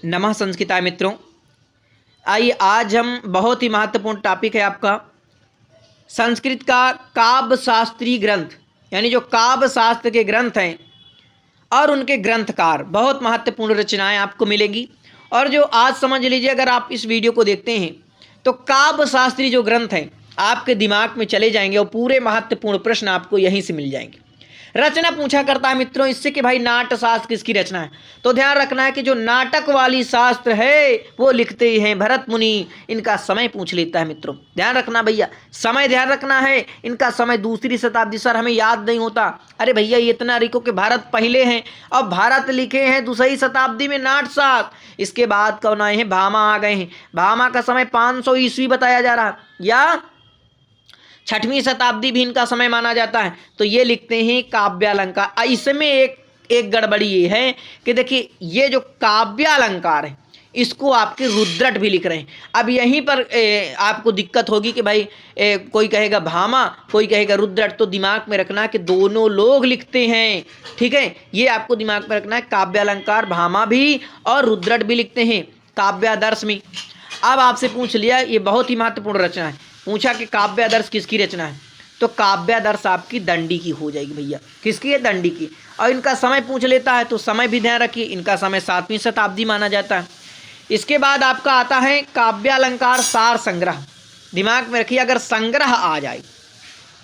नमः संस्कृताय मित्रों। आइए आज हम बहुत ही महत्वपूर्ण टॉपिक है आपका संस्कृत का काव्य शास्त्रीय ग्रंथ, यानी जो काव्य शास्त्र के ग्रंथ हैं और उनके ग्रंथकार, बहुत महत्वपूर्ण रचनाएं आपको मिलेंगी। और जो आज समझ लीजिए, अगर आप इस वीडियो को देखते हैं तो काव्य शास्त्री जो ग्रंथ हैं आपके दिमाग में चले जाएंगे और पूरे महत्वपूर्ण प्रश्न आपको यहीं से मिल जाएंगे। रचना पूछा करता है मित्रों इससे कि भाई नाट्य शास्त्र किसकी रचना है, तो ध्यान रखना है कि जो नाटक वाली शास्त्र है वो लिखते हैं भरत मुनि। इनका समय पूछ लेता है मित्रों, ध्यान रखना भैया, समय ध्यान रखना है। इनका समय दूसरी शताब्दी, सर हमें याद नहीं होता। अरे भैया ये इतना रिको कि भारत पहले हैं और भारत लिखे हैं दूसरी शताब्दी में नाट्यशास्त्र। इसके बाद कौन आए हैं? भामा आ गए हैं। भामा का समय 500 ईस्वी बताया जा रहा है या 6वीं शताब्दी भी इनका समय माना जाता है। तो ये लिखते हैं काव्यालंकार। इसमें एक गड़बड़ी ये है कि देखिए ये जो काव्यालंकार है इसको आपके रुद्रट भी लिख रहे हैं। अब यहीं पर आपको दिक्कत होगी कि भाई कोई कहेगा भामा, कोई कहेगा रुद्रट। तो दिमाग में रखना है कि दोनों लोग लिखते हैं, ठीक है, ये आपको दिमाग में रखना है। काव्यालंकार भामा भी और रुद्रट भी लिखते हैं काव्यादर्श में। अब आपसे पूछ लिया, ये बहुत ही महत्वपूर्ण रचना है, पूछा कि काव्यादर्श किसकी रचना है, तो काव्यादर्श आपकी दंडी की हो जाएगी भैया। किसकी है? दंडी की। और इनका समय पूछ लेता है तो समय भी ध्यान रखिए, इनका समय 7वीं शताब्दी माना जाता है। इसके बाद आपका आता है काव्यालंकार सार संग्रह। दिमाग में रखिए, अगर संग्रह आ जाए,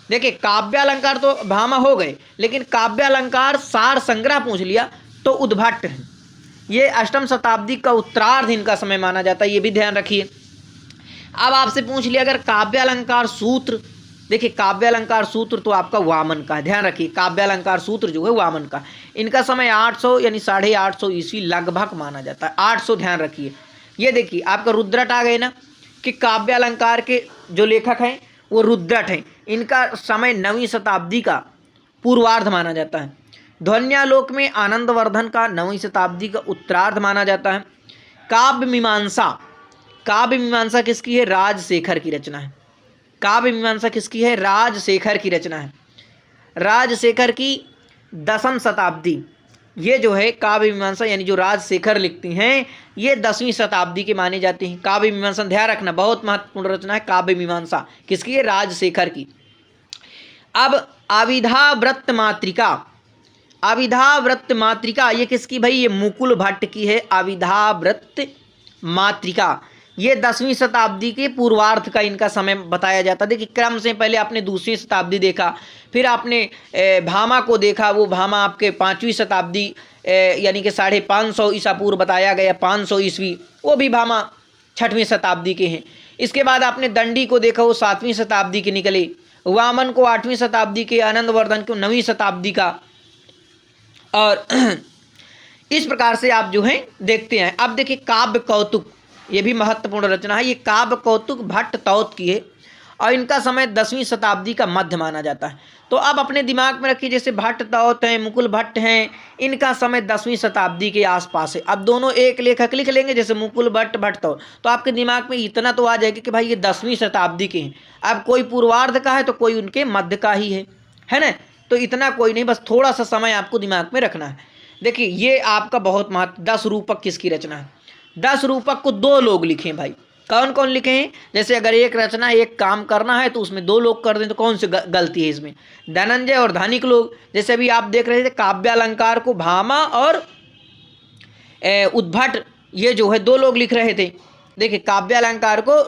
देखिए काव्यालंकार तो भामा हो गए, लेकिन काव्यालंकार सार संग्रह पूछ लिया तो उद्भट है। ये 8वीं शताब्दी का उत्तरार्ध इनका समय माना जाता है, ये भी ध्यान रखिए। अब आपसे पूछ लिया अगर काव्यालंकार सूत्र, देखिए काव्यालंकार सूत्र तो आपका वामन का है, ध्यान रखिए काव्यालंकार सूत्र जो है वामन का। इनका समय 800 यानी 850 ईस्वी लगभग माना जाता है, 800 ध्यान रखिए। ये देखिए आपका रुद्रट आ गए ना कि काव्यालंकार के जो लेखक हैं वो रुद्रट हैं। इनका समय 9वीं शताब्दी का पूर्वार्ध माना जाता है। ध्वन्यालोक में आनंदवर्धन का 9वीं शताब्दी का उत्तरार्ध माना जाता है। काव्य मीमांसा, काव्य मीमांसा किसकी है? राजशेखर की रचना है। काव्य मीमांसा किसकी है? राजशेखर की रचना है। राजशेखर की 10वीं शताब्दी, ये जो है काव्य मीमांसा यानी जो राजशेखर लिखती हैं ये 10वीं शताब्दी के माने जाते हैं। काव्य मीमांसा ध्यान रखना, बहुत महत्वपूर्ण रचना है काव्य मीमांसा। किसकी है? राजशेखर की। अब अविधाव्रत मातृका, अविधाव्रत मातृका ये किसकी भाई? ये मुकुल भट्ट की है। अविधाव्रत मातृका ये 10वीं शताब्दी के पूर्वार्ध का इनका समय बताया जाता है। देखिए क्रम से पहले आपने 2वीं शताब्दी देखा, फिर आपने भामा को देखा, वो भामा आपके 5वीं शताब्दी यानी कि 550 ईसा पूर्व बताया गया, 500 ईस्वी, वो भी भामा 6वीं शताब्दी के हैं। इसके बाद आपने दंडी को देखा, वो 7वीं शताब्दी के निकले। वामन को 8वीं शताब्दी के, आनंदवर्धन को 9वीं शताब्दी का। और इस प्रकार से आप जो है देखते हैं। अब देखिए काव्य कौतुक, ये भी महत्वपूर्ण रचना है। ये काव्य कौतुक भट्ट तौत की है और इनका समय 10वीं शताब्दी का मध्य माना जाता है। तो अब अपने दिमाग में रखिए, जैसे भट्ट तौत हैं, मुकुल भट्ट हैं, इनका समय 10वीं शताब्दी के आसपास है। अब दोनों एक लेखक लिख लेंगे, जैसे मुकुल भट्ट, भट्ट तौत, तो आपके दिमाग में इतना तो आ जाएगा कि भाई ये 10वीं शताब्दी के हैं। अब कोई पूर्वार्ध का है तो कोई उनके मध्य का ही है ना। तो इतना कोई नहीं, बस थोड़ा सा समय आपको दिमाग में रखना है। देखिए ये आपका बहुत महत्व, 10 रूपक किसकी रचना है? 10 रूपक को 2 लोग लिखे भाई। कौन कौन लिखे हैं? जैसे अगर एक रचना एक काम करना है तो उसमें 2 लोग कर दें तो कौन सी गलती है इसमें? धनंजय और धानिक लोग। जैसे अभी आप देख रहे थे काव्यालंकार को भामा और उद्भट, ये जो है 2 लोग लिख रहे थे। देखिए काव्यालंकार को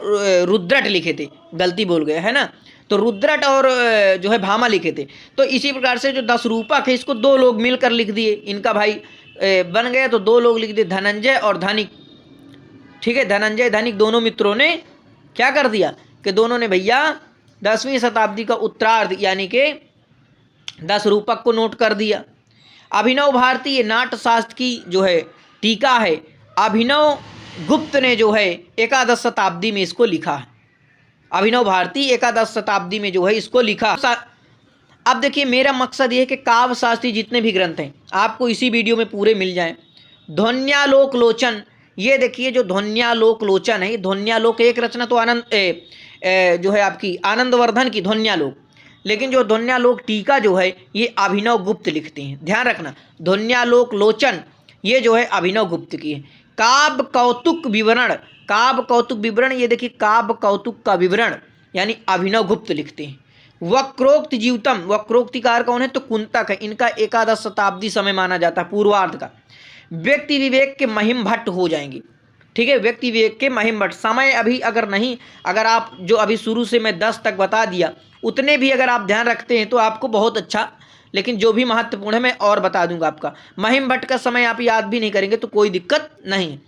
रुद्रट लिखे थे, गलती बोल गए है ना, तो रुद्रट और जो है भामा लिखे थे। तो इसी प्रकार से जो 10 रूपक है इसको 2 लोग मिलकर लिख दिए, इनका भाई बन गया। तो 2 लोग लिख दिए, धनंजय और धानिक, ठीक है। धनंजय धानिक दोनों मित्रों ने क्या कर दिया कि दोनों ने भैया 10वीं शताब्दी का उत्तरार्ध यानी कि 10 रूपक को नोट कर दिया। अभिनव भारती ये नाट्यशास्त्र की जो है टीका है, अभिनव गुप्त ने जो है 11वीं शताब्दी में इसको लिखा है। अभिनव भारती 11वीं शताब्दी में जो है इसको लिखा। अब देखिए मेरा मकसद ये है कि काव्य शास्त्री जितने भी ग्रंथ हैं आपको इसी वीडियो में पूरे मिल जाएं। ध्वन्यालोक लोचन, ये देखिए जो ध्वन्यालोक लोचन है, ध्वन्यालोक एक रचना तो आनंद जो है आपकी आनंदवर्धन की ध्वन्यालोक, लेकिन जो ध्वन्यालोक टीका जो है ये अभिनव गुप्त लिखते हैं। ध्यान रखना, ध्वन्यालोक लोचन ये जो है अभिनव गुप्त की है। काव्य कौतुक विवरण, काव्य कौतुक विवरण, ये देखिए काव्य कौतुक का विवरण यानी अभिनव गुप्त लिखते हैं। वक्रोक्त जीवितम, वक्रोक्तिकार कौन है तो कुंतक है, इनका एकादश शताब्दी समय माना जाता है पूर्वार्ध का। व्यक्ति विवेक के महिम भट्ट हो जाएंगे, ठीक है, व्यक्ति विवेक के महिम भट्ट। समय अभी अगर नहीं, अगर आप जो अभी शुरू से मैं 10 तक बता दिया उतने भी अगर आप ध्यान रखते हैं तो आपको बहुत अच्छा, लेकिन जो भी महत्वपूर्ण है मैं और बता दूंगा आपका। महिम भट्ट का समय आप याद भी नहीं करेंगे तो कोई दिक्कत नहीं है।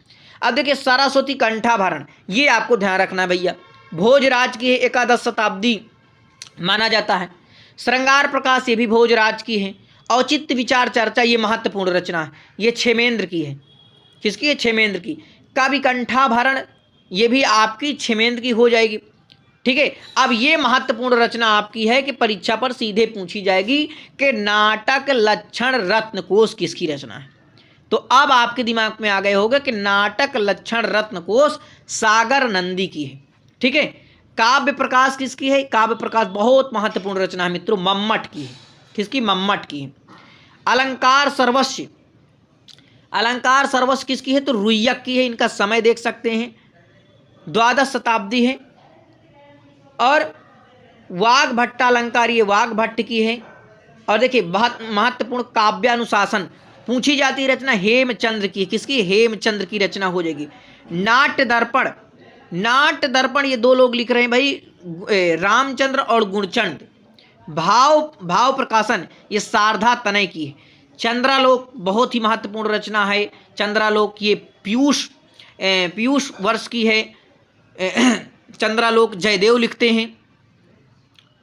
अब देखिए सरस्वती कंठाभरण, ये आपको ध्यान रखना है भैया, भोजराज की है, एकादश शताब्दी माना जाता है। श्रृंगार प्रकाश ये भी भोजराज की है। औचित्य विचार चर्चा ये महत्वपूर्ण रचना है, ये क्षेमेंद्र की है। किसकी है? क्षेमेंद्र की। काव्य कंठाभरण ये भी आपकी क्षेमेंद्र की हो जाएगी, ठीक है। अब ये महत्वपूर्ण रचना आपकी है कि परीक्षा पर सीधे पूछी जाएगी कि नाटक लक्षण रत्नकोश किसकी रचना है। तो अब आपके दिमाग में आ गए होगा कि नाटक लक्षण रत्नकोश सागर नंदी की है, ठीक है। काव्य प्रकाश किसकी है? काव्य प्रकाश बहुत महत्वपूर्ण रचना है मित्रों, मम्मट की है। किसकी? मम्मट की है। अलंकार सर्वस्व, अलंकार सर्वस्व किसकी है तो रुय्यक की है। इनका समय देख सकते हैं, द्वादश शताब्दी है। और वाग भट्टालंकार ये वाग भट्ट की है। और देखिए बहुत महत्वपूर्ण काव्यानुशासन पूछी जाती रचना हेमचंद्र की। किसकी? हेमचंद्र की रचना हो जाएगी। नाट्य दर्पण, नाट्य दर्पण ये दो लोग लिख रहे हैं भाई, रामचंद्र और गुणचंद। भाव प्रकाशन ये शारदा तनय की है। चंद्रालोक बहुत ही महत्वपूर्ण रचना है। चंद्रालोक ये पीयूष वर्ष की है। चंद्रालोक जयदेव लिखते हैं,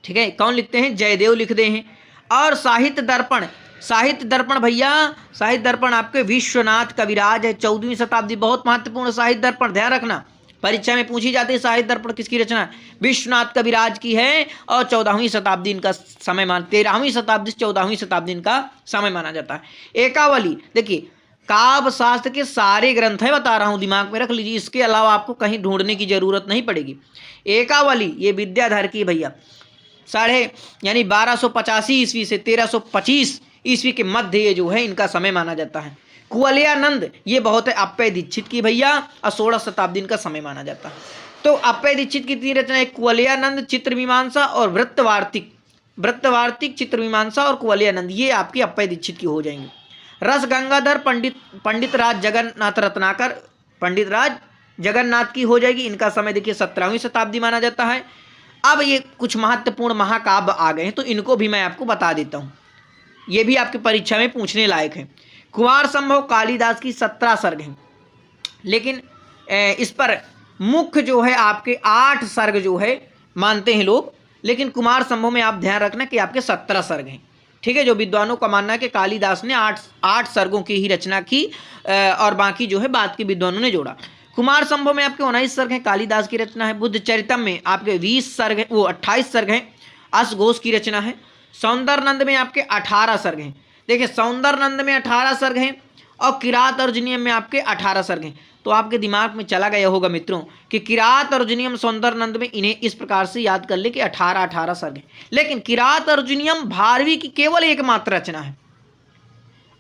ठीक है। कौन लिखते हैं? जयदेव लिखते हैं। और साहित्य दर्पण, साहित्य दर्पण भैया, साहित्य दर्पण आपके विश्वनाथ कविराज है, 14वीं शताब्दी। बहुत महत्वपूर्ण साहित्य दर्पण, ध्यान रखना परीक्षा में पूछी जाती है। साहित्य दर्पण किसकी रचना है? विश्वनाथ कविराज की है। और 14वीं शताब्दी इनका समय 13वीं शताब्दी से 14वीं शताब्दी इनका समय माना जाता है। एकावली, देखिए काव्य शास्त्र के सारे ग्रंथ है, बता रहा हूं, दिमाग में रख लीजिए, इसके अलावा आपको कहीं ढूंढने की जरूरत नहीं पड़ेगी। एकावली ये विद्याधर की भैया, यानी 1285 ईस्वी से 1325 ईस्वी के मध्य ये जो है इनका समय माना जाता है। कुवलयानंद ये बहुत है अप्पय दीक्षित की भैया, और 16 शताब्दी इनका समय माना जाता है। तो अप्पय दीक्षित की तीन रचना है, कुवलयानंद, चित्रमीमांसा और वृत्तवार्तिक। वृत्तवार्तिक, चित्रमीमांसा और कुवलयानंद ये आपकी अप्पय दीक्षित की हो जाएंगी। रस गंगाधर पंडित राज जगन्नाथ रत्नाकर, पंडित राज जगन्नाथ की हो जाएगी। इनका समय देखिए 17वीं शताब्दी माना जाता है। अब ये कुछ महत्वपूर्ण महाकाव्य आ गए हैं तो इनको भी मैं आपको बता देता हूँ, ये भी आपकी परीक्षा में पूछने लायक है। कुमार संभव कालिदास की 17 सर्ग हैं, लेकिन इस पर मुख्य जो है आपके 8 सर्ग जो है मानते हैं लोग, लेकिन कुमार संभव में आप ध्यान रखना कि आपके 17 सर्ग हैं, ठीक है। जो विद्वानों का मानना है कि कालिदास ने 8 सर्गों की ही रचना की और बाकी जो है बाद के विद्वानों ने जोड़ा। कुमार संभव में आपके 19 सर्ग हैं, कालिदास की रचना है। बुद्ध चरितम में आपके 20 सर्ग हैं, वो 28 सर्ग हैं, अश्वघोष की रचना है। सौंदर्यनंद में आपके 18 सर्ग हैं। देखिए सौंदर्यनंद में 18 सर्ग हैं और किरात अर्जुनियम में आपके 18 सर्ग हैं। तो आपके दिमाग में चला गया होगा मित्रों कि किरात अर्जुनियम सौंदर्यनंद में इन्हें इस प्रकार से याद कर ले कि 18 सर्ग हैं, लेकिन किरात अर्जुनियम भारवी की केवल एकमात्र रचना है।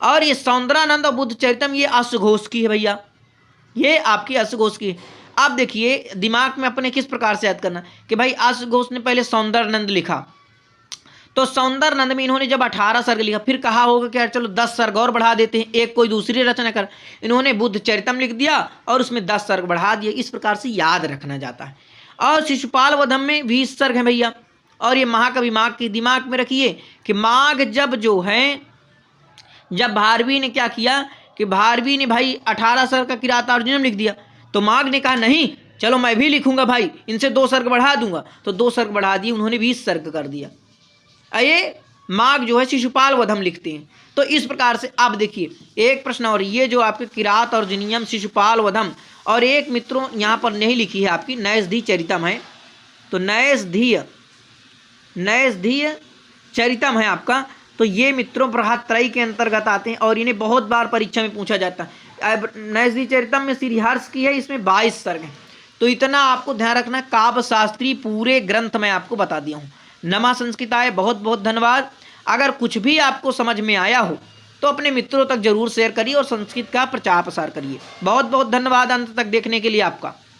और ये सौंदर्यानंद और बुद्ध चरितम ये अश्वघोष की है भैया, ये आपकी अश्वघोष की है। अब देखिए दिमाग में अपने किस प्रकार से याद करना कि भाई अश्वघोष ने पहले सौंदर्यानंद लिखा, तो सौंदर्यानंद में इन्होंने जब 18 सर्ग लिखा, फिर कहा होगा कि यार चलो 10 सर्ग और बढ़ा देते हैं, एक कोई दूसरी रचना कर। इन्होंने बुद्ध चरितम लिख दिया और उसमें 10 सर्ग बढ़ा दिए। इस प्रकार से याद रखना जाता है। और शिशुपाल वधम में 20 सर्ग हैं भैया। और ये महाकवि माघ की, दिमाग में रखिए कि माघ जब जो है, जब भारवी ने क्या किया कि भारवी ने भाई 18 सर्ग का किरातार्जुनीयम लिख दिया, तो माघ ने कहा नहीं चलो मैं भी लिखूंगा भाई, इनसे 2 सर्ग बढ़ा दूंगा, तो 2 सर्ग बढ़ा दिए, उन्होंने 20 सर्ग कर दिया। ये माघ जो है शिशुपाल वधम लिखते हैं। तो इस प्रकार से अब देखिए एक प्रश्न और, ये जो आपके किरात अर्जुनीयम, शिशुपाल वधम, और एक मित्रों यहाँ पर नहीं लिखी है आपकी नैषधीय चरितम है, तो नैषधीय चरितम है आपका। तो ये मित्रों बृहत्त्रयी के अंतर्गत आते हैं और इन्हें बहुत बार परीक्षा में पूछा जाता है। अब नैषधीय चरितम में श्रीहर्ष की है, इसमें 22 सर्ग हैं। तो इतना आपको ध्यान रखना, काव्य शास्त्री पूरे ग्रंथ में आपको बता दिया हूँ। नमा संस्कृताय बहुत बहुत धन्यवाद। अगर कुछ भी आपको समझ में आया हो तो अपने मित्रों तक जरूर शेयर करिए और संस्कृत का प्रचार प्रसार करिए। बहुत बहुत धन्यवाद अंत तक देखने के लिए आपका।